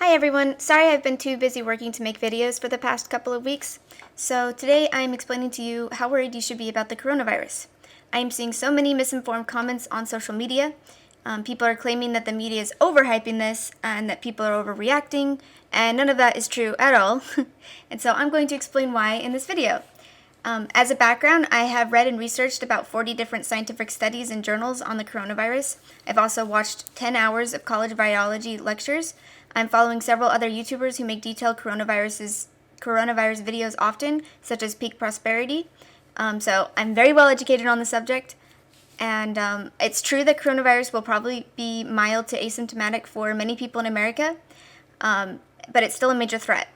Hi everyone, sorry I've been too busy working to make videos for the past couple of weeks. So today I'm explaining to you how worried you should be about the coronavirus. I am seeing so many misinformed comments on social media. People are claiming that the media is overhyping this and that people are overreacting, and none of that is true at all. And so I'm going to explain why in this video. As a background, I have read and researched about 40 different scientific studies and journals on the coronavirus. I've also watched 10 hours of college biology lectures. I'm following several other YouTubers who make detailed coronavirus videos often, such as Peak Prosperity. So I'm very well educated on the subject. And it's true that coronavirus will probably be mild to asymptomatic for many people in America, but it's still a major threat.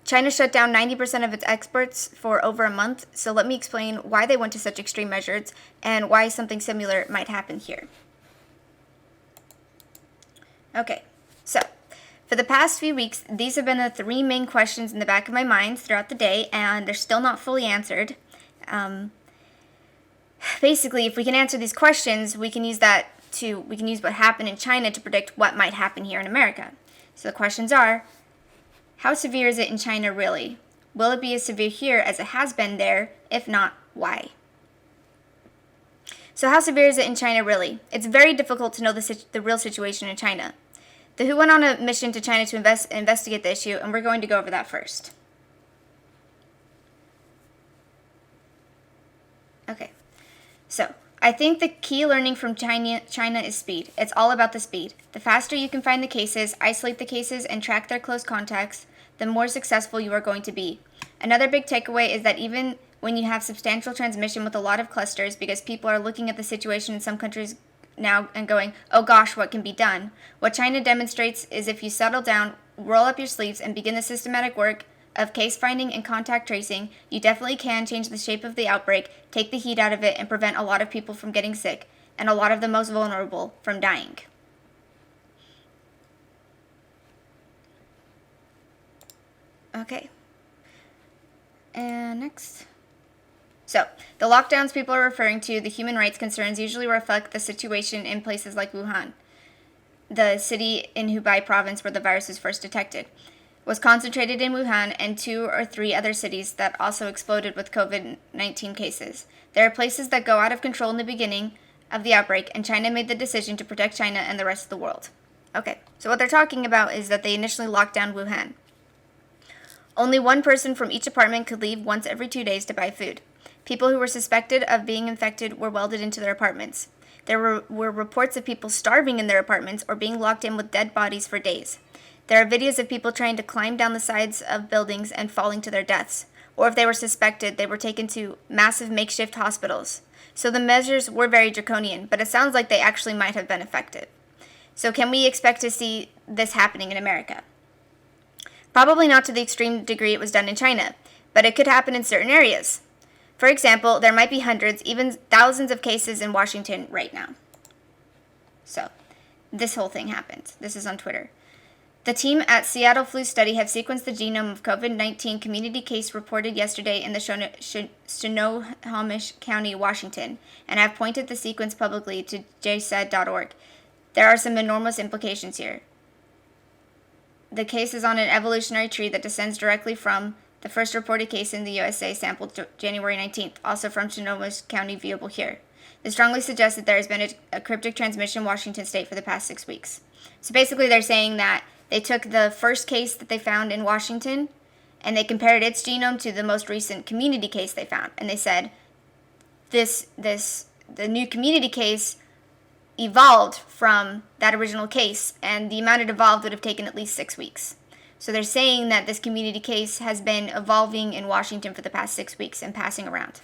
China shut down 90% of its exports for over a month, so let me explain why they went to such extreme measures and why something similar might happen here. Okay, so for the past few weeks, these have been the three main questions in the back of my mind throughout the day, and they're still not fully answered. Basically, if we can answer these questions, we can use what happened in China to predict what might happen here in America. So the questions are, how severe is it in China really? Will it be as severe here as it has been there? If not, why? So how severe is it in China really? It's very difficult to know the real situation in China. The WHO went on a mission to China to investigate the issue, and we're going to go over that first. Okay, so I think the key learning from China is speed. It's all about the speed. The faster you can find the cases, isolate the cases, and track their close contacts, the more successful you are going to be. Another big takeaway is that even when you have substantial transmission with a lot of clusters, because people are looking at the situation in some countries now and going, oh gosh, what can be done? What China demonstrates is if you settle down, roll up your sleeves, and begin the systematic work of case finding and contact tracing, you definitely can change the shape of the outbreak, take the heat out of it, and prevent a lot of people from getting sick, and a lot of the most vulnerable from dying. Okay. And next. So, the lockdowns people are referring to, the human rights concerns, usually reflect the situation in places like Wuhan, the city in Hubei province where the virus was first detected. Was concentrated in Wuhan and 2 or 3 other cities that also exploded with COVID-19 cases. There are places that go out of control in the beginning of the outbreak, and China made the decision to protect China and the rest of the world. Okay, so what they're talking about is that they initially locked down Wuhan. Only one person from each apartment could leave once every 2 days to buy food. People who were suspected of being infected were welded into their apartments. There were reports of people starving in their apartments or being locked in with dead bodies for days. There are videos of people trying to climb down the sides of buildings and falling to their deaths. Or if they were suspected, they were taken to massive makeshift hospitals. So the measures were very draconian, but it sounds like they actually might have been effective. So can we expect to see this happening in America? Probably not to the extreme degree it was done in China, but it could happen in certain areas. For example, there might be hundreds, even thousands of cases in Washington right now. So, this whole thing happened. This is on Twitter. The team at Seattle Flu Study have sequenced the genome of COVID-19 community case reported yesterday in the Snohomish County, Washington, and have pointed the sequence publicly to jsaid.org. There are some enormous implications here. The case is on an evolutionary tree that descends directly from the first reported case in the USA sampled January 19th, also from Snohomish County, viewable here. This strongly suggests that there has been a cryptic transmission in Washington state for the past 6 weeks. So basically they're saying that they took the first case that they found in Washington and they compared its genome to the most recent community case they found. And they said the new community case evolved from that original case, and the amount it evolved would have taken at least 6 weeks. So they're saying that this community case has been evolving in Washington for the past 6 weeks and passing around.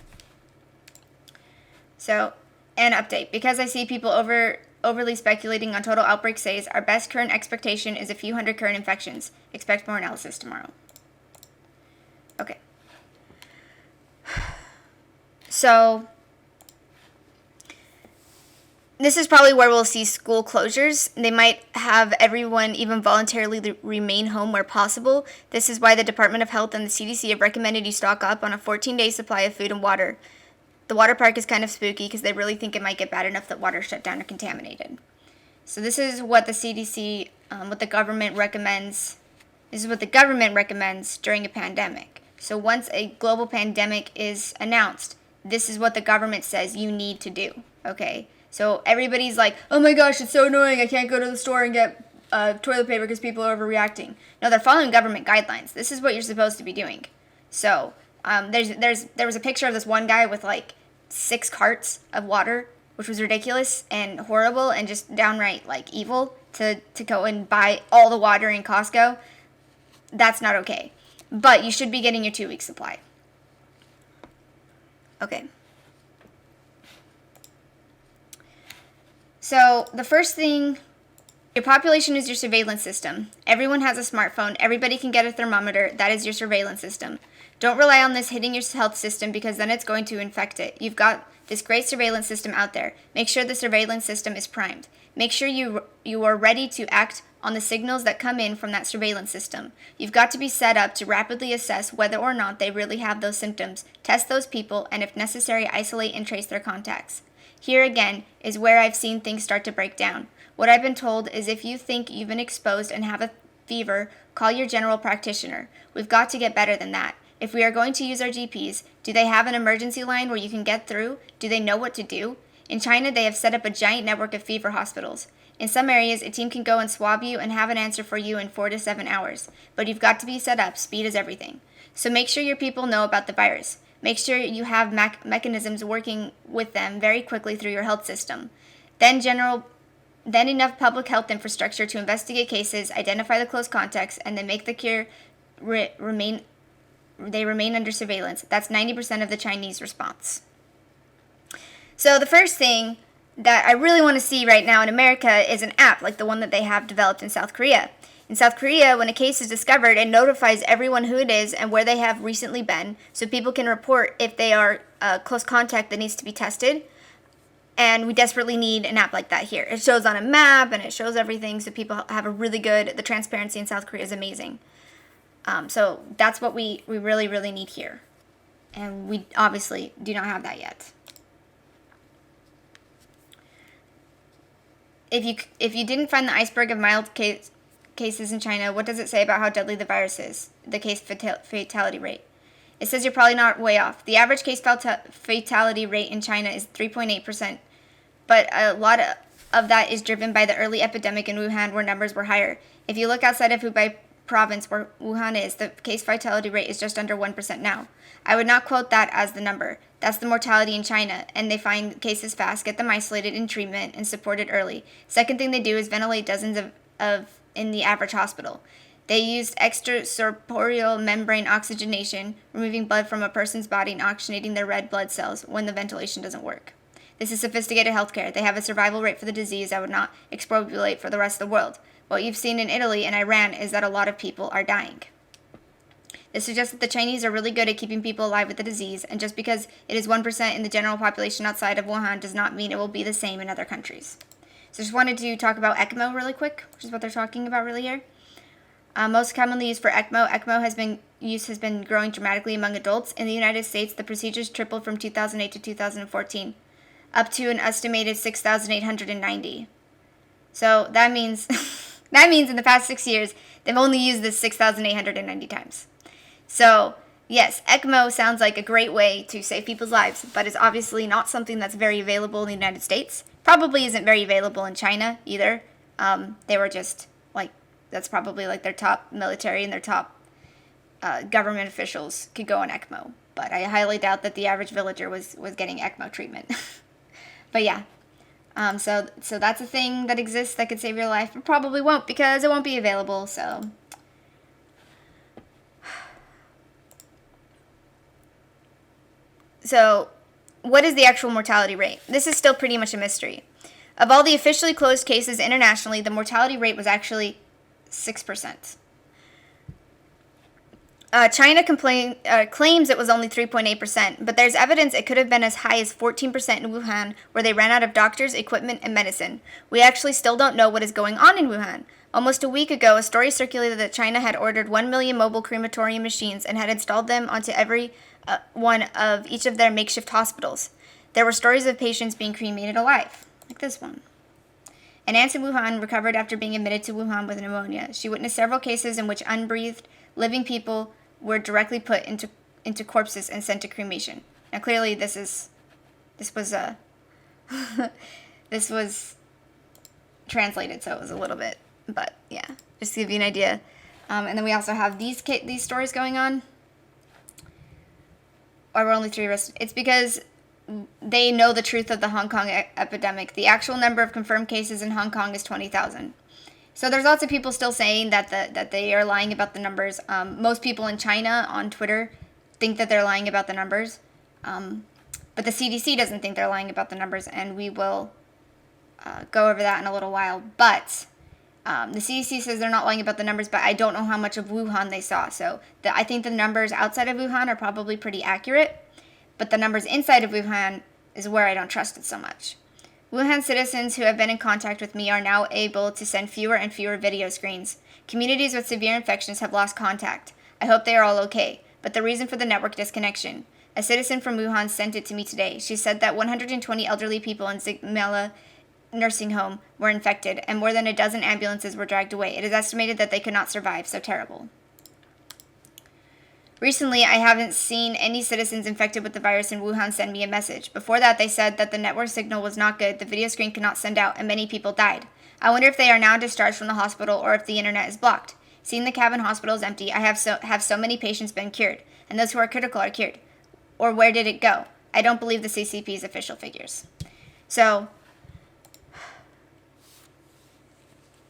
So, an update. Because I see people overly speculating on total outbreak says, our best current expectation is a few hundred current infections. Expect more analysis tomorrow. Okay. So, this is probably where we'll see school closures. They might have everyone even voluntarily remain home where possible. This is why the Department of Health and the CDC have recommended you stock up on a 14-day supply of food and water. The water park is kind of spooky because they really think it might get bad enough that water shut down or contaminated. So this is what the CDC what the government recommends. This is what the government recommends during a pandemic. So once a global pandemic is announced, this is what the government says you need to do. Okay? So everybody's like, oh my gosh, it's so annoying. I can't go to the store and get toilet paper because people are overreacting. No, they're following government guidelines. This is what you're supposed to be doing. So there was a picture of this one guy with like 6 carts of water, which was ridiculous and horrible and just downright like evil to go and buy all the water in Costco. That's not okay. But you should be getting your 2-week supply. Okay. So the first thing, your population is your surveillance system. Everyone has a smartphone. Everybody can get a thermometer. That is your surveillance system. Don't rely on this hitting your health system because then it's going to infect it. You've got this great surveillance system out there. Make sure the surveillance system is primed. Make sure you are ready to act on the signals that come in from that surveillance system. You've got to be set up to rapidly assess whether or not they really have those symptoms, test those people, and if necessary, isolate and trace their contacts. Here again is where I've seen things start to break down. What I've been told is if you think you've been exposed and have a fever, call your general practitioner. We've got to get better than that. If we are going to use our GPs, do they have an emergency line where you can get through? Do they know what to do? In China, they have set up a giant network of fever hospitals. In some areas, a team can go and swab you and have an answer for you in 4 to 7 hours. But you've got to be set up. Speed is everything. So make sure your people know about the virus. Make sure you have mechanisms working with them very quickly through your health system. Then enough public health infrastructure to investigate cases, identify the close contacts, and then make the cure remain under surveillance. That's 90% of the Chinese response. So the first thing that I really want to see right now in America is an app like the one that they have developed in South Korea. In South Korea, when a case is discovered, it notifies everyone who it is and where they have recently been, so people can report if they are a close contact that needs to be tested. And we desperately need an app like that here. It shows on a map and it shows everything, so people have the transparency in South Korea is amazing. So that's what we really, really need here. And we obviously do not have that yet. If you didn't find the iceberg of mild cases in China, what does it say about how deadly the virus is, the case fatality rate? It says you're probably not way off. The average case fatality rate in China is 3.8%, but a lot of that is driven by the early epidemic in Wuhan where numbers were higher. If you look outside of Hubei province where Wuhan is, the case fatality rate is just under 1% now. I would not quote that as the number. That's the mortality in China, and they find cases fast, get them isolated in treatment, and supported early. Second thing they do is ventilate dozens of in the average hospital. They used extracorporeal membrane oxygenation, removing blood from a person's body and oxygenating their red blood cells when the ventilation doesn't work. This is sophisticated healthcare. They have a survival rate for the disease I would not extrapolate for the rest of the world. What you've seen in Italy and Iran is that a lot of people are dying. This suggests that the Chinese are really good at keeping people alive with the disease, and just because it is 1% in the general population outside of Wuhan does not mean it will be the same in other countries. So just wanted to talk about ECMO really quick, which is what they're talking about really here. Most commonly used for ECMO has been growing dramatically among adults. In the United States, the procedures tripled from 2008 to 2014, up to an estimated 6,890. So that means in the past 6 years, they've only used this 6,890 times. So yes, ECMO sounds like a great way to save people's lives, but it's obviously not something that's very available in the United States. Probably isn't very available in China either. They were just that's probably like their top military and their top government officials could go on ECMO. But I highly doubt that the average villager was getting ECMO treatment. But yeah, so that's a thing that exists that could save your life, but probably won't because it won't be available. So what is the actual mortality rate? This is still pretty much a mystery. Of all the officially closed cases internationally, the mortality rate was actually 6%. China claims it was only 3.8%, but there's evidence it could have been as high as 14% in Wuhan, where they ran out of doctors, equipment, and medicine. We actually still don't know what is going on in Wuhan. Almost a week ago, a story circulated that China had ordered 1 million mobile crematorium machines and had installed them onto every one of each of their makeshift hospitals. There were stories of patients being cremated alive, like this one. An aunt in Wuhan recovered after being admitted to Wuhan with pneumonia. She witnessed several cases in which unbreathed, living people were directly put into corpses and sent to cremation. Now, clearly, this was this was translated, so it was a little bit, but yeah, just to give you an idea. And then we also have these stories going on. Or we're only 3 arrested. It's because they know the truth of the Hong Kong epidemic. The actual number of confirmed cases in Hong Kong is 20,000. So there's lots of people still saying that they are lying about the numbers. Most people in China on Twitter think that they're lying about the numbers. But the CDC doesn't think they're lying about the numbers, and we will go over that in a little while. But the CDC says they're not lying about the numbers, but I don't know how much of Wuhan they saw. So I think the numbers outside of Wuhan are probably pretty accurate, but the numbers inside of Wuhan is where I don't trust it so much. Wuhan citizens who have been in contact with me are now able to send fewer and fewer video screens. Communities with severe infections have lost contact. I hope they are all okay, but the reason for the network disconnection. A citizen from Wuhan sent it to me today. She said that 120 elderly people in Zigmela nursing home were infected, and more than a dozen ambulances were dragged away. It is estimated that they could not survive, so terrible. Recently, I haven't seen any citizens infected with the virus in Wuhan send me a message. Before that, they said that the network signal was not good, the video screen could not send out, and many people died. I wonder if they are now discharged from the hospital or if the internet is blocked. Seeing the cabin hospital is empty, I have so many patients been cured, and those who are critical are cured. Or where did it go? I don't believe the CCP's official figures. So,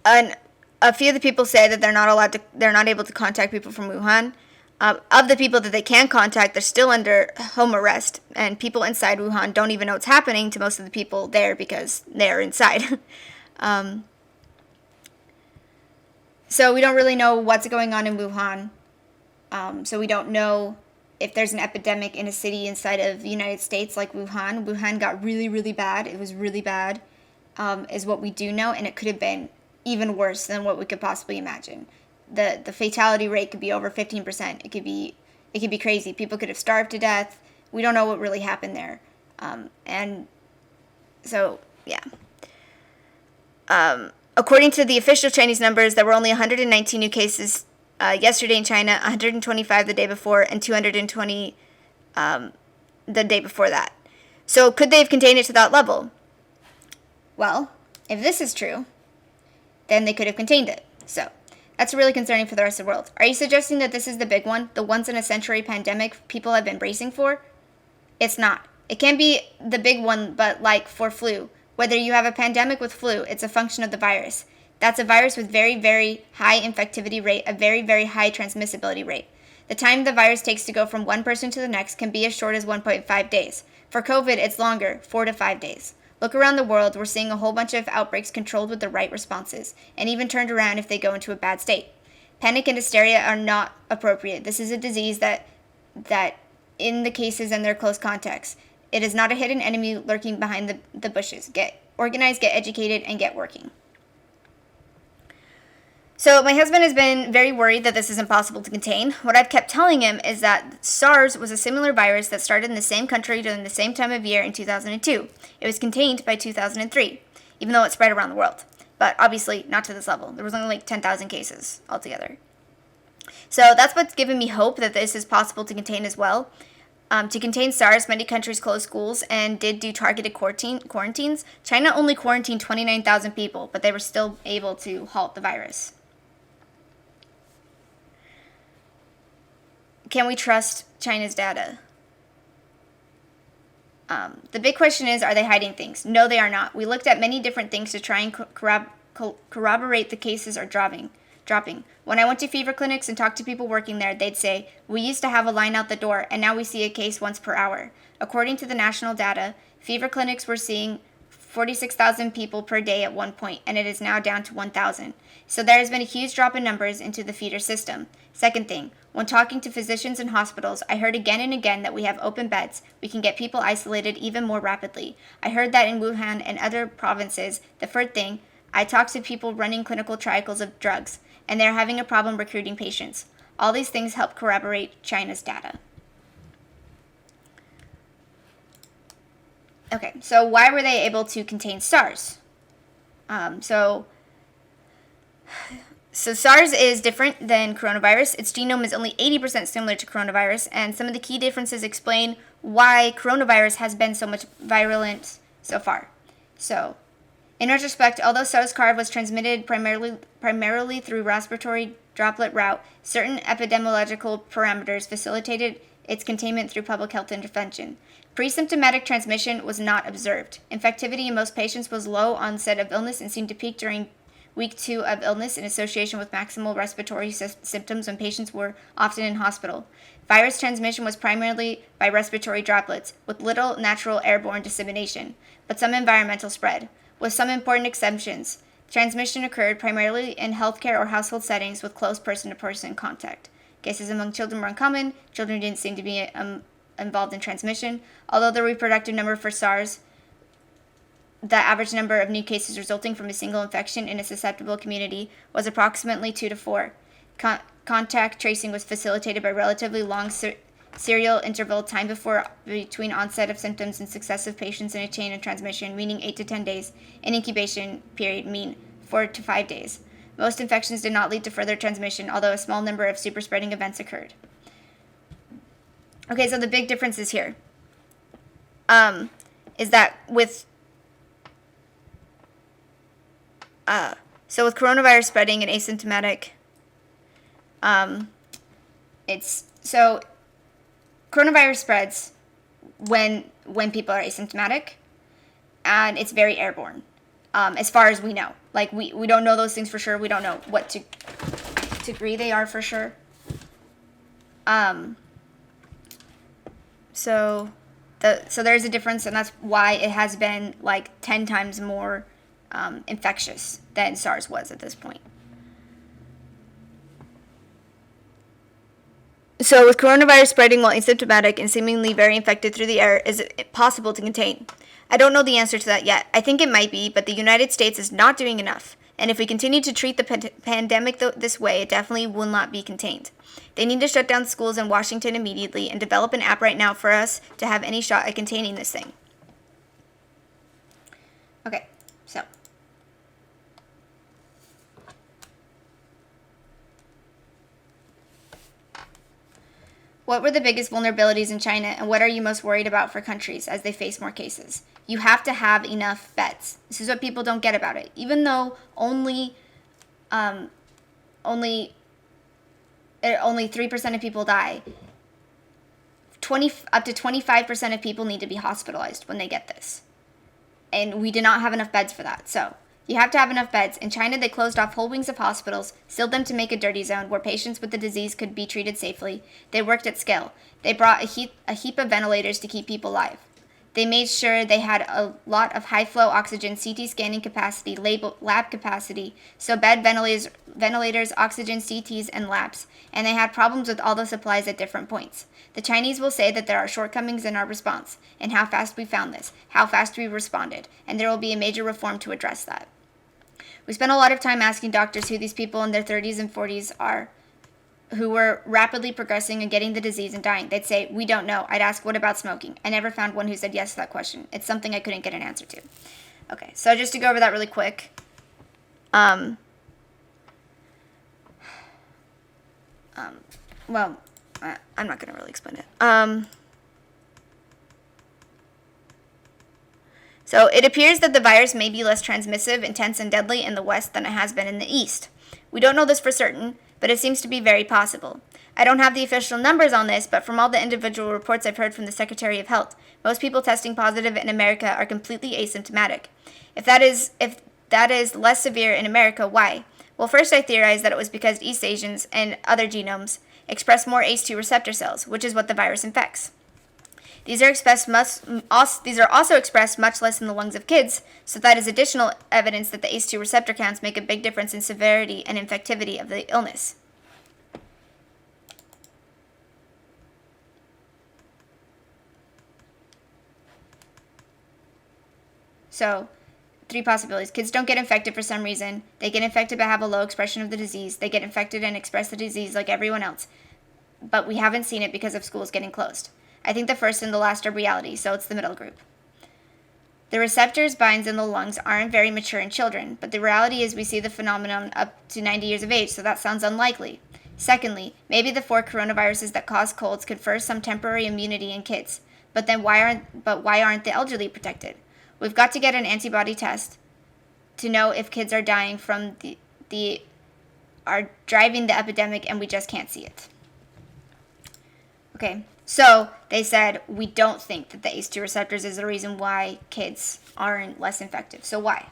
a few of the people say that they're not able to contact people from Wuhan. Of the people that they can contact, they're still under home arrest, and people inside Wuhan don't even know what's happening to most of the people there because they're inside. So we don't really know what's going on in Wuhan. So we don't know if there's an epidemic in a city inside of the United States like Wuhan. Wuhan got really, really bad. It was really bad, is what we do know, and it could have been even worse than what we could possibly imagine. The fatality rate could be over 15%. It could be crazy. People could have starved to death. We don't know what really happened there. And so, yeah. According to the official Chinese numbers, there were only 119 new cases yesterday in China, 125 the day before, and 220 the day before that. So could they have contained it to that level? Well, if this is true, then they could have contained it. So that's really concerning for the rest of the world. Are you suggesting that this is the big one, the once-in-a-century pandemic people have been bracing for? It's not. It can be the big one, but like for flu. Whether you have a pandemic with flu, it's a function of the virus. That's a virus with very, very high infectivity rate, a very, very high transmissibility rate. The time the virus takes to go from one person to the next can be as short as 1.5 days. For COVID, it's longer, 4 to 5 days. Look around the world, we're seeing a whole bunch of outbreaks controlled with the right responses, and even turned around if they go into a bad state. Panic and hysteria are not appropriate. This is a disease that in the cases and their close contacts, it is not a hidden enemy lurking behind the bushes. Get organized, get educated, and get working. So my husband has been very worried that this is impossible to contain. What I've kept telling him is that SARS was a similar virus that started in the same country during the same time of year in 2002. It was contained by 2003, even though it spread around the world. But obviously not to this level. There was only like 10,000 cases altogether. So that's what's given me hope that this is possible to contain as well. To contain SARS, many countries closed schools and did do targeted quarantines. China only quarantined 29,000 people, but they were still able to halt the virus. Can we trust China's data? The big question is, are they hiding things? No, they are not. We looked at many different things to try and corroborate the cases are dropping. When I went to fever clinics and talked to people working there, they'd say, we used to have a line out the door, and now we see a case once per hour. According to the national data, fever clinics were seeing 46,000 people per day at one point, and it is now down to 1,000. So there has been a huge drop in numbers into the feeder system. Second thing, when talking to physicians and hospitals, I heard again and again that we have open beds. We can get people isolated even more rapidly. I heard that in Wuhan and other provinces. The third thing, I talked to people running clinical trials of drugs, and they're having a problem recruiting patients. All these things help corroborate China's data. Okay, so why were they able to contain SARS? So SARS is different than coronavirus. Its genome is only 80% similar to coronavirus, and some of the key differences explain why coronavirus has been so much virulent so far. So, in retrospect, although SARS-CoV was transmitted primarily through respiratory droplet route, certain epidemiological parameters facilitated its containment through public health intervention. Pre-symptomatic transmission was not observed. Infectivity in most patients was low onset of illness and seemed to peak during week 2 of illness in association with maximal respiratory symptoms when patients were often in hospital. Virus transmission was primarily by respiratory droplets, with little natural airborne dissemination, but some environmental spread. With some important exceptions, transmission occurred primarily in healthcare or household settings with close person-to-person contact. Cases among children were uncommon. Children didn't seem to be involved in transmission, although the reproductive number for SARS, the average number of new cases resulting from a single infection in a susceptible community, was approximately 2 to 4. Contact tracing was facilitated by relatively long serial interval time between onset of symptoms and successive patients in a chain of transmission, meaning 8 to 10 days, and incubation period, mean 4 to 5 days. Most infections did not lead to further transmission, although a small number of superspreading events occurred. Okay, so the big differences here is that with coronavirus spreading and asymptomatic, coronavirus spreads when people are asymptomatic, and it's very airborne, as far as we know. Like, we don't know those things for sure. We don't know what degree they are for sure. So there's a difference, and that's why it has been like 10 times more infectious than SARS was at this point. So with coronavirus spreading while asymptomatic and seemingly very infected through the air, is it possible to contain? I don't know the answer to that yet. I think it might be, but the United States is not doing enough. And if we continue to treat the pandemic this way, it definitely will not be contained. They need to shut down schools in Washington immediately and develop an app right now for us to have any shot at containing this thing. Okay, so. What were the biggest vulnerabilities in China, and what are you most worried about for countries as they face more cases? You have to have enough beds. This is what people don't get about it. Even though only 3% of people die, up to 25% of people need to be hospitalized when they get this. And we did not have enough beds for that. So you have to have enough beds. In China, they closed off whole wings of hospitals, sealed them to make a dirty zone where patients with the disease could be treated safely. They worked at scale. They brought a heap of ventilators to keep people alive. They made sure they had a lot of high-flow oxygen, CT scanning capacity, lab capacity, so bed ventilators, oxygen, CTs, and labs. And they had problems with all the supplies at different points. The Chinese will say that there are shortcomings in our response, and how fast we found this, how fast we responded, and there will be a major reform to address that. We spent a lot of time asking doctors who these people in their 30s and 40s are, who were rapidly progressing and getting the disease and dying. They'd say, we don't know. I'd ask, what about smoking? I never found one who said yes to that question. It's something I couldn't get an answer to. Okay, so just to go over that really quick. I'm not going to really explain it. So it appears that the virus may be less transmissive, intense, and deadly in the West than it has been in the East. We don't know this for certain, but it seems to be very possible. I don't have the official numbers on this, but from all the individual reports I've heard from the Secretary of Health, most people testing positive in America are completely asymptomatic. If that is less severe in America, why? Well, first I theorized that it was because East Asians and other genomes express more ACE2 receptor cells, which is what the virus infects. These are also expressed much less in the lungs of kids, so that is additional evidence that the ACE2 receptor counts make a big difference in severity and infectivity of the illness. So, 3 possibilities. Kids don't get infected for some reason. They get infected but have a low expression of the disease. They get infected and express the disease like everyone else. But we haven't seen it because of schools getting closed. I think the first and the last are reality, so it's the middle group. The receptors binds in the lungs aren't very mature in children, but the reality is we see the phenomenon up to 90 years of age, so that sounds unlikely. Secondly, maybe the 4 coronaviruses that cause colds confer some temporary immunity in kids. But why aren't the elderly protected? We've got to get an antibody test to know if kids are dying from are driving the epidemic, and we just can't see it. Okay, so they said we don't think that the ACE2 receptors is the reason why kids aren't less infective. So why?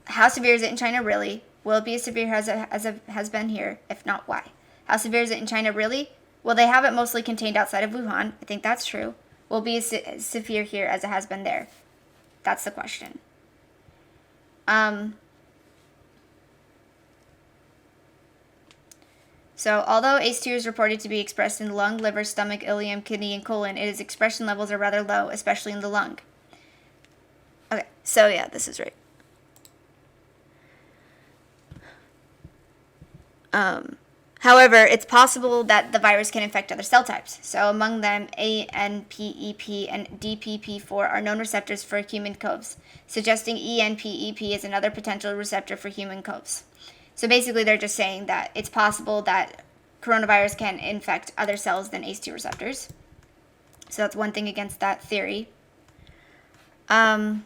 How severe is it in China really? Will it be as severe as it has been here? If not, why? How severe is it in China really? Well, they have it mostly contained outside of Wuhan. I think that's true. Will it be as severe here as it has been there? That's the question. So, although ACE2 is reported to be expressed in lung, liver, stomach, ileum, kidney, and colon, its expression levels are rather low, especially in the lung. Okay, so yeah, this is right. However, it's possible that the virus can infect other cell types. So among them, ANPEP and DPP4 are known receptors for human CoVs, suggesting ENPEP is another potential receptor for human CoVs. So basically, they're just saying that it's possible that coronavirus can infect other cells than ACE2 receptors. So that's one thing against that theory. But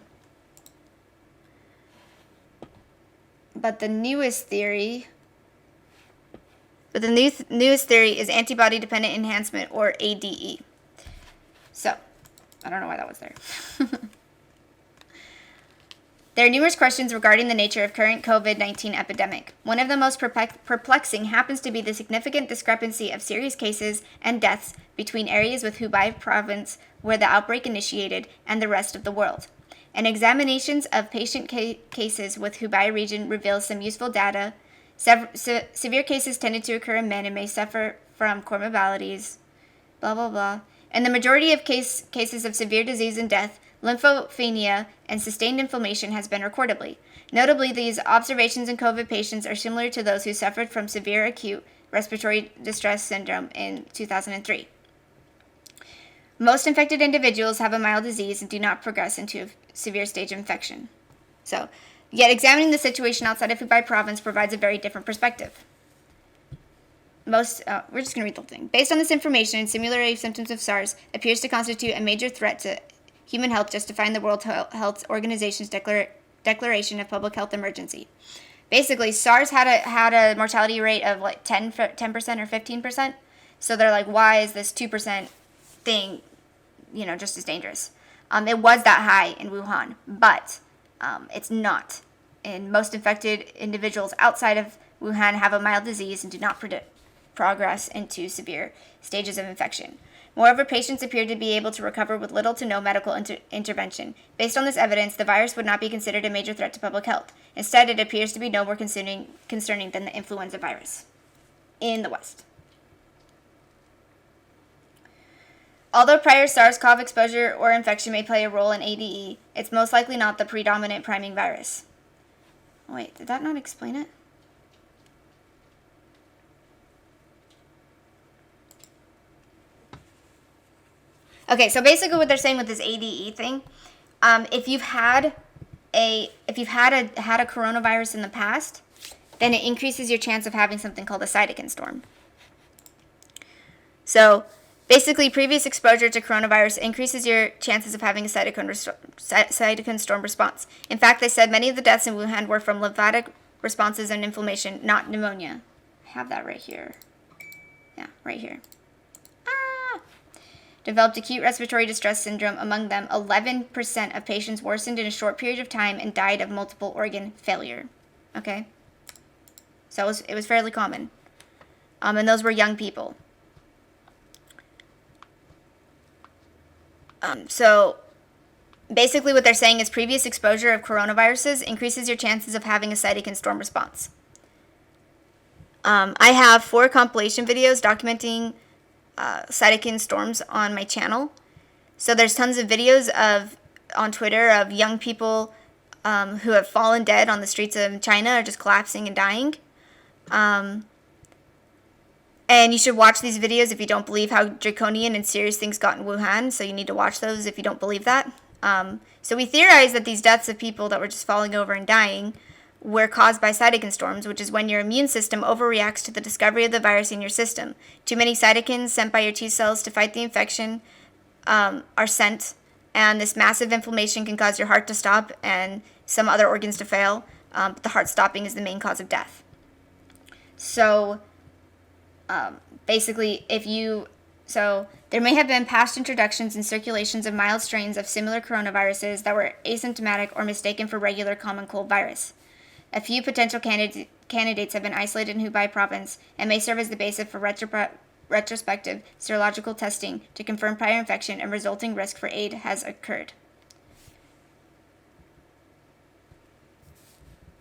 the newest theory is antibody-dependent enhancement, or ADE. So, I don't know why that was there. There are numerous questions regarding the nature of current COVID-19 epidemic. One of the most perplexing happens to be the significant discrepancy of serious cases and deaths between areas with Hubei province, where the outbreak initiated, and the rest of the world. An examinations of patient cases with Hubei region reveals some useful data. Severe cases tended to occur in men and may suffer from comorbidities, blah, blah, blah. In the majority of cases of severe disease and death, lymphopenia and sustained inflammation has been recorded. Notably, these observations in COVID patients are similar to those who suffered from severe acute respiratory distress syndrome in 2003. Most infected individuals have a mild disease and do not progress into a severe stage of infection. Yet examining the situation outside of Hubei province provides a very different perspective. We're just going to read the whole thing. Based on this information, similarity of symptoms of SARS appears to constitute a major threat to human health, justifying the World Health Organization's declaration of public health emergency. Basically, SARS had a mortality rate of like 10% or 15%. So they're like, why is this 2% thing, just as dangerous? It was that high in Wuhan, but it's not. And most infected individuals outside of Wuhan have a mild disease and do not progress into severe stages of infection. Moreover, patients appear to be able to recover with little to no medical intervention. Based on this evidence, the virus would not be considered a major threat to public health. Instead, it appears to be no more concerning than the influenza virus in the West. Although prior SARS-CoV exposure or infection may play a role in ADE, it's most likely not the predominant priming virus. Wait, did that not explain it? Okay, so basically what they're saying with this ADE thing, if you've had a coronavirus in the past, then it increases your chance of having something called a cytokine storm. So basically, previous exposure to coronavirus increases your chances of having a cytokine storm response. In fact, they said many of the deaths in Wuhan were from lymphatic responses and inflammation, not pneumonia. I have that right here. Yeah, right here. Developed acute respiratory distress syndrome. Among them, 11% of patients worsened in a short period of time and died of multiple organ failure. Okay? So it was fairly common. And those were young people. So basically what they're saying is previous exposure of coronaviruses increases your chances of having a cytokine storm response. I have 4 compilation videos documenting cytokine storms on my channel. So there's tons of videos on Twitter of young people who have fallen dead on the streets of China or just collapsing and dying. And you should watch these videos if you don't believe how draconian and serious things got in Wuhan. So you need to watch those if you don't believe that. So we theorize that these deaths of people that were just falling over and dying were caused by cytokine storms, which is when your immune system overreacts to the discovery of the virus in your system. Too many cytokines sent by your T cells to fight the infection are sent, and this massive inflammation can cause your heart to stop and some other organs to fail. But the heart stopping is the main cause of death. So basically, there may have been past introductions and circulations of mild strains of similar coronaviruses that were asymptomatic or mistaken for regular common cold virus. A few potential candidates have been isolated in Hubei province and may serve as the basis for retrospective serological testing to confirm prior infection and resulting risk for AIDS has occurred.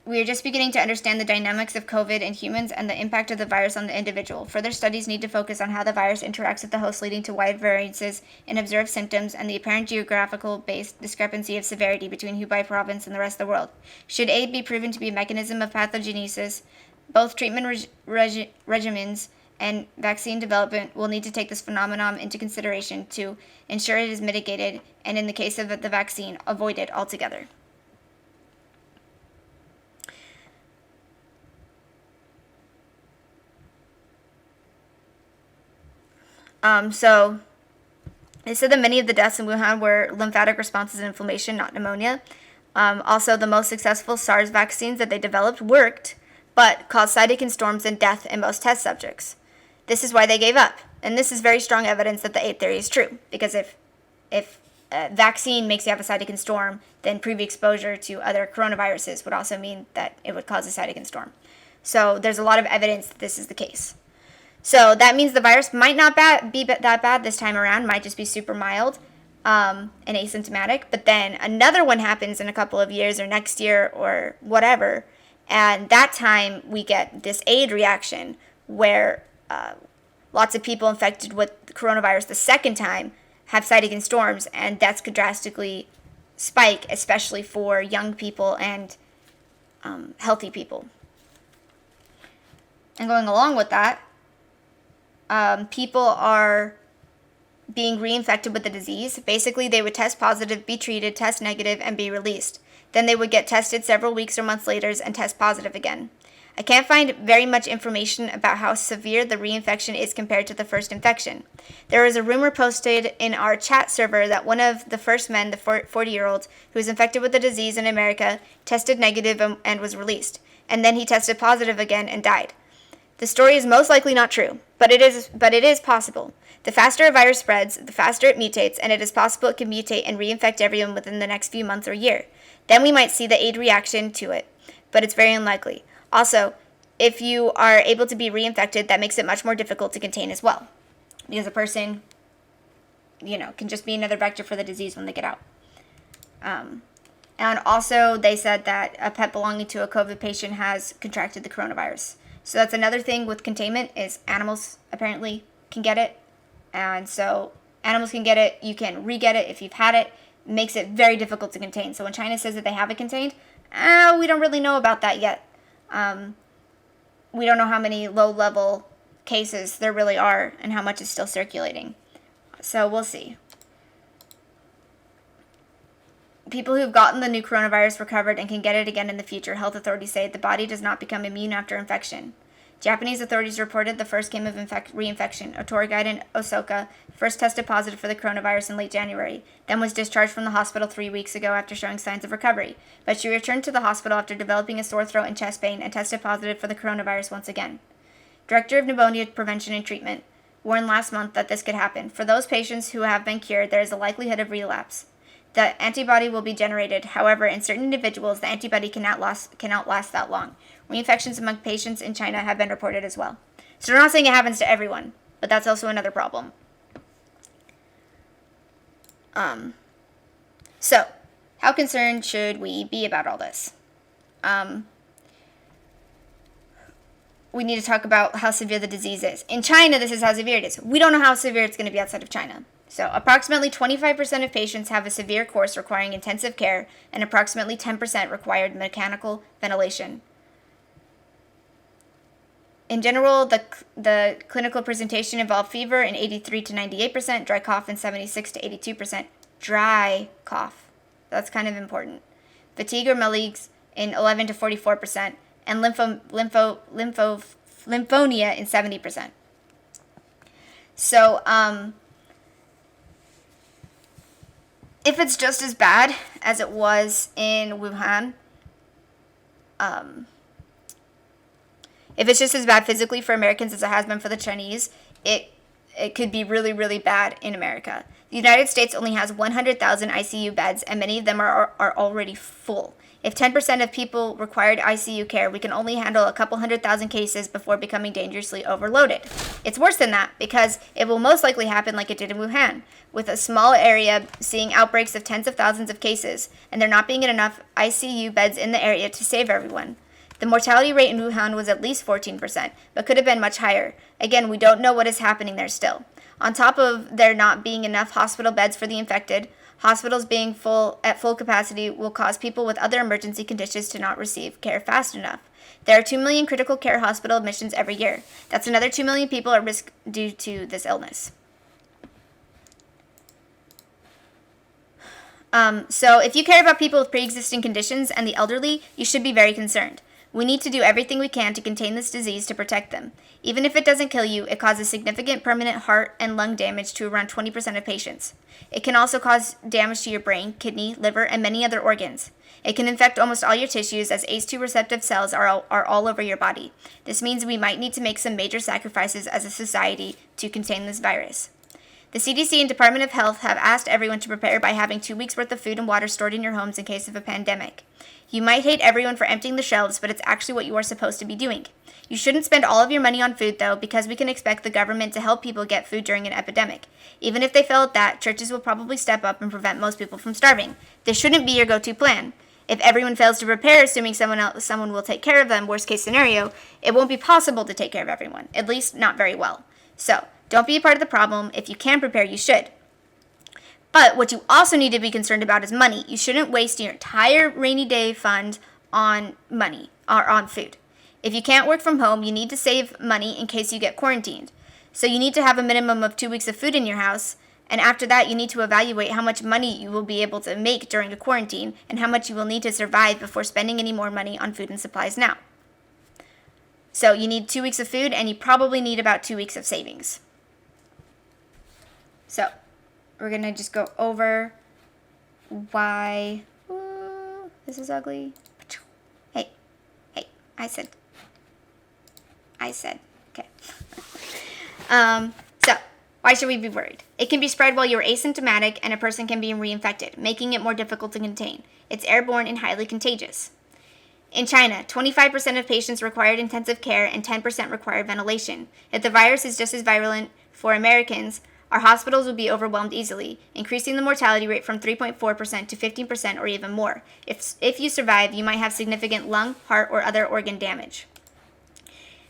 We are just beginning to understand the dynamics of COVID in humans and the impact of the virus on the individual. Further studies need to focus on how the virus interacts with the host, leading to wide variances in observed symptoms and the apparent geographical-based discrepancy of severity between Hubei province and the rest of the world. Should AIDS be proven to be a mechanism of pathogenesis, both treatment regimens and vaccine development will need to take this phenomenon into consideration to ensure it is mitigated and, in the case of the vaccine, avoided altogether. So they said that many of the deaths in Wuhan were lymphatic responses and inflammation, not pneumonia. Also, the most successful SARS vaccines that they developed worked, but caused cytokine storms and death in most test subjects. This is why they gave up. And this is very strong evidence that the AIDS theory is true. Because if a vaccine makes you have a cytokine storm, then pre-exposure to other coronaviruses would also mean that it would cause a cytokine storm. So there's a lot of evidence that this is the case. So that means the virus might not be that bad this time around, might just be super mild and asymptomatic. But then another one happens in a couple of years or next year or whatever. And that time we get this AIDS reaction where lots of people infected with coronavirus the second time have cytokine storms, and deaths could drastically spike, especially for young people and healthy people. And going along with that, people are being reinfected with the disease. Basically, they would test positive, be treated, test negative, and be released. Then they would get tested several weeks or months later and test positive again. I can't find very much information about how severe the reinfection is compared to the first infection. There is a rumor posted in our chat server that one of the first men, the 40-year-old, who was infected with the disease in America, tested negative and was released. And then he tested positive again and died. The story is most likely not true, but it is possible. The faster a virus spreads, the faster it mutates, and it is possible it can mutate and reinfect everyone within the next few months or year. Then we might see the AIDS reaction to it, but it's very unlikely. Also, if you are able to be reinfected, that makes it much more difficult to contain as well, because a person, can just be another vector for the disease when they get out. And also, they said that a pet belonging to a COVID patient has contracted the coronavirus. So that's another thing with containment is animals apparently can get it. And so animals can get it. You can re-get it if you've had it. It makes it very difficult to contain. So when China says that they have it contained, we don't really know about that yet. We don't know how many low-level cases there really are and how much is still circulating. So we'll see. People who've gotten the new coronavirus recovered and can get it again in the future. Health authorities say the body does not become immune after infection. Japanese authorities reported the first case of reinfection. A tour guide in Osaka first tested positive for the coronavirus in late January, then was discharged from the hospital 3 weeks ago after showing signs of recovery. But she returned to the hospital after developing a sore throat and chest pain and tested positive for the coronavirus once again. Director of Pneumonia Prevention and Treatment warned last month that this could happen. For those patients who have been cured, there is a likelihood of relapse. The antibody will be generated. However, in certain individuals, the antibody cannot last that long. Reinfections among patients in China have been reported as well. So we're not saying it happens to everyone, but that's also another problem. So, how concerned should we be about all this? We need to talk about how severe the disease is. In China, this is how severe it is. We don't know how severe it's going to be outside of China. So approximately 25% of patients have a severe course requiring intensive care, and approximately 10% required mechanical ventilation. In general, the clinical presentation involved fever in 83 to 98%, dry cough in 76 to 82%. Dry cough. That's kind of important. Fatigue or malaise in 11 to 44%, and lymphonia in 70%. So, if it's just as bad as it was in Wuhan, if it's just as bad physically for Americans as it has been for the Chinese, it could be really, really bad in America. The United States only has 100,000 ICU beds, and many of them are already full. If 10% of people required ICU care, we can only handle a couple 100,000 cases before becoming dangerously overloaded. It's worse than that because it will most likely happen like it did in Wuhan, with a small area seeing outbreaks of tens of thousands of cases, and there not being enough ICU beds in the area to save everyone. The mortality rate in Wuhan was at least 14%, but could have been much higher. Again, we don't know what is happening there still. On top of there not being enough hospital beds for the infected, hospitals being at full capacity will cause people with other emergency conditions to not receive care fast enough. There are 2 million critical care hospital admissions every year. That's another 2 million people at risk due to this illness. So if you care about people with pre-existing conditions and the elderly, you should be very concerned. We need to do everything we can to contain this disease to protect them. Even if it doesn't kill you, it causes significant permanent heart and lung damage to around 20% of patients. It can also cause damage to your brain, kidney, liver, and many other organs. It can infect almost all your tissues as ACE2 receptive cells are all over your body. This means we might need to make some major sacrifices as a society to contain this virus. The CDC and Department of Health have asked everyone to prepare by having 2 weeks' worth of food and water stored in your homes in case of a pandemic. You might hate everyone for emptying the shelves, but it's actually what you are supposed to be doing. You shouldn't spend all of your money on food, though, because we can expect the government to help people get food during an epidemic. Even if they fail at that, churches will probably step up and prevent most people from starving. This shouldn't be your go-to plan. If everyone fails to prepare, assuming someone will take care of them, worst case scenario, it won't be possible to take care of everyone, at least not very well. So, don't be a part of the problem. If you can prepare, you should. But what you also need to be concerned about is money. You shouldn't waste your entire rainy day fund on money or on food. If you can't work from home, you need to save money in case you get quarantined. So you need to have a minimum of 2 weeks of food in your house, and after that you need to evaluate how much money you will be able to make during a quarantine and how much you will need to survive before spending any more money on food and supplies now. So you need 2 weeks of food, and you probably need about 2 weeks of savings. So we're going to just go over why this is ugly. Hey, I said, okay. So, why should we be worried? It can be spread while you're asymptomatic, and a person can be reinfected, making it more difficult to contain. It's airborne and highly contagious. In China, 25% of patients required intensive care and 10% required ventilation. If the virus is just as virulent for Americans, our hospitals would be overwhelmed easily, increasing the mortality rate from 3.4% to 15% or even more. If you survive, you might have significant lung, heart, or other organ damage.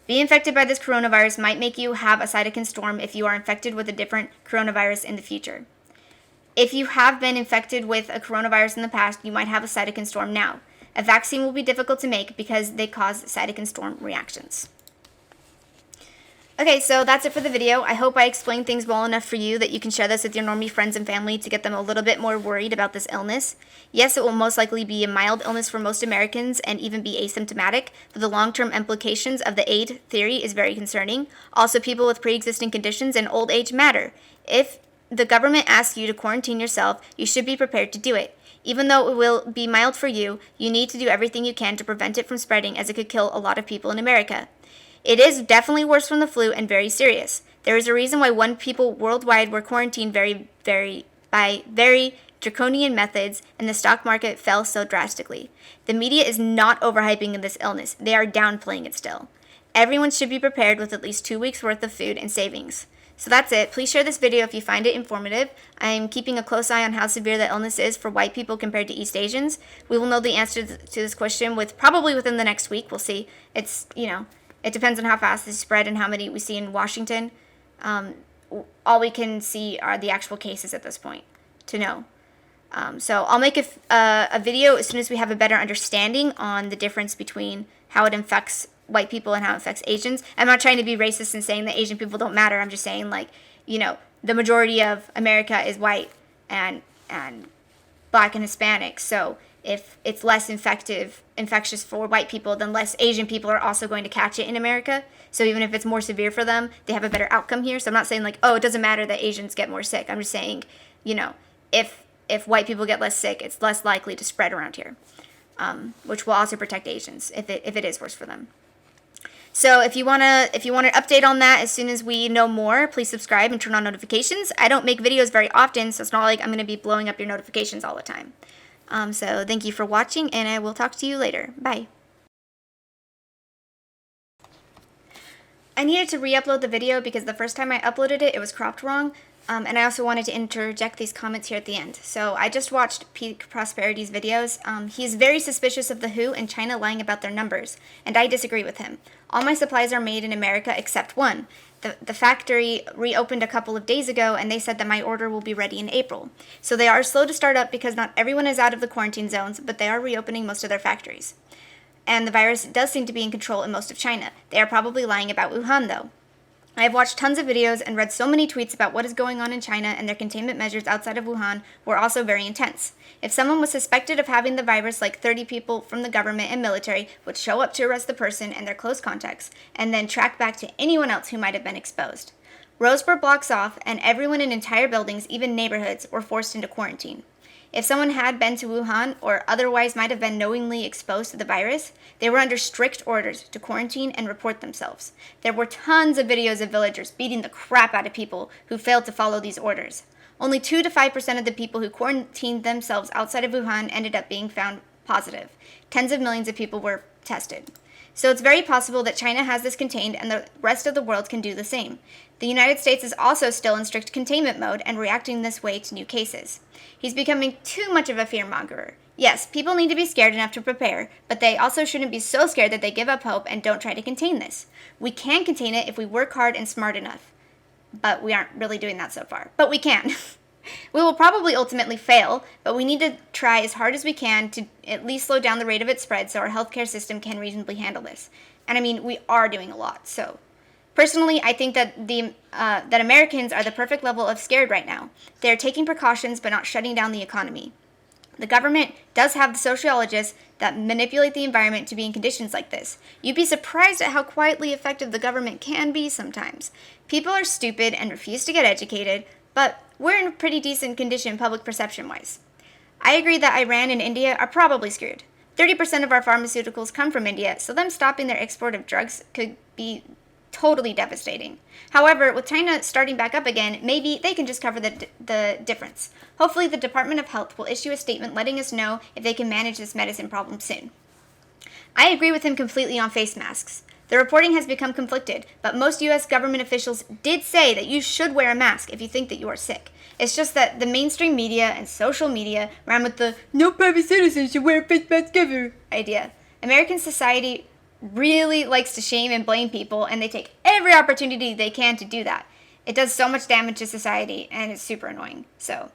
Being infected by this coronavirus might make you have a cytokine storm if you are infected with a different coronavirus in the future. If you have been infected with a coronavirus in the past, you might have a cytokine storm now. A vaccine will be difficult to make because they cause cytokine storm reactions. Okay, so that's it for the video. I hope I explained things well enough for you that you can share this with your normie friends and family to get them a little bit more worried about this illness. Yes, it will most likely be a mild illness for most Americans and even be asymptomatic, but the long-term implications of the AIDS theory is very concerning. Also, people with pre-existing conditions and old age matter. If the government asks you to quarantine yourself, you should be prepared to do it. Even though it will be mild for you, you need to do everything you can to prevent it from spreading, as it could kill a lot of people in America. It is definitely worse from the flu and very serious. There is a reason why people worldwide were quarantined by very draconian methods, and the stock market fell so drastically. The media is not overhyping this illness. They are downplaying it still. Everyone should be prepared with at least 2 weeks worth of food and savings. So that's it. Please share this video if you find it informative. I'm keeping a close eye on how severe the illness is for white people compared to East Asians. We will know the answer to this question probably within the next week. We'll see. It depends on how fast this spread and how many we see in Washington. All we can see are the actual cases at this point to know. So I'll make a video as soon as we have a better understanding on the difference between how it infects white people and how it affects Asians. I'm not trying to be racist and saying that Asian people don't matter. I'm just saying, the majority of America is white, and Black and Hispanic. So if it's less infectious for white people, then less Asian people are also going to catch it in America. So even if it's more severe for them, they have a better outcome here. So I'm not saying like, oh, it doesn't matter that Asians get more sick. I'm just saying, if white people get less sick, it's less likely to spread around here, which will also protect Asians if it is worse for them. So if you want an update on that as soon as we know more, please subscribe and turn on notifications. I don't make videos very often, so it's not like I'm going to be blowing up your notifications all the time. So thank you for watching, and I will talk to you later. Bye. I needed to re-upload the video because the first time I uploaded it, it was cropped wrong. And I also wanted to interject these comments here at the end. So I just watched Peak Prosperity's videos. He is very suspicious of the WHO and China lying about their numbers, and I disagree with him. All my supplies are made in America except one. The factory reopened a couple of days ago, and they said that my order will be ready in April. So they are slow to start up because not everyone is out of the quarantine zones, but they are reopening most of their factories. And the virus does seem to be in control in most of China. They are probably lying about Wuhan, though. I have watched tons of videos and read so many tweets about what is going on in China, and their containment measures outside of Wuhan were also very intense. If someone was suspected of having the virus, like 30 people from the government and military would show up to arrest the person and their close contacts, and then track back to anyone else who might have been exposed. Roads were blocked off, and everyone in entire buildings, even neighborhoods, were forced into quarantine. If someone had been to Wuhan or otherwise might have been knowingly exposed to the virus, they were under strict orders to quarantine and report themselves. There were tons of videos of villagers beating the crap out of people who failed to follow these orders. Only 2 to 5% of the people who quarantined themselves outside of Wuhan ended up being found positive. Tens of millions of people were tested. So it's very possible that China has this contained and the rest of the world can do the same. The United States is also still in strict containment mode and reacting this way to new cases. He's becoming too much of a fearmongerer. Yes, people need to be scared enough to prepare, but they also shouldn't be so scared that they give up hope and don't try to contain this. We can contain it if we work hard and smart enough. But we aren't really doing that so far. But we can. We will probably ultimately fail, but we need to try as hard as we can to at least slow down the rate of its spread so our healthcare system can reasonably handle this. And I mean, we are doing a lot, so. Personally, I think that that Americans are the perfect level of scared right now. They are taking precautions but not shutting down the economy. The government does have the sociologists that manipulate the environment to be in conditions like this. You'd be surprised at how quietly effective the government can be sometimes. People are stupid and refuse to get educated, but we're in a pretty decent condition public perception-wise. I agree that Iran and India are probably screwed. 30% of our pharmaceuticals come from India, so them stopping their export of drugs could be totally devastating. However, with China starting back up again, maybe they can just cover the difference. Hopefully, the Department of Health will issue a statement letting us know if they can manage this medicine problem soon. I agree with him completely on face masks. The reporting has become conflicted, but most U.S. government officials did say that you should wear a mask if you think that you are sick. It's just that the mainstream media and social media ran with the "no private citizen should wear a face mask ever" idea. American society really likes to shame and blame people, and they take every opportunity they can to do that. It does so much damage to society, and it's super annoying. So,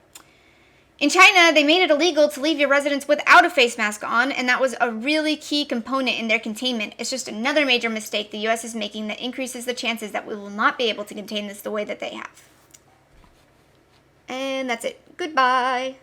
in China, they made it illegal to leave your residence without a face mask on, and that was a really key component in their containment. It's just another major mistake the U.S. is making that increases the chances that we will not be able to contain this the way that they have. And that's it. Goodbye.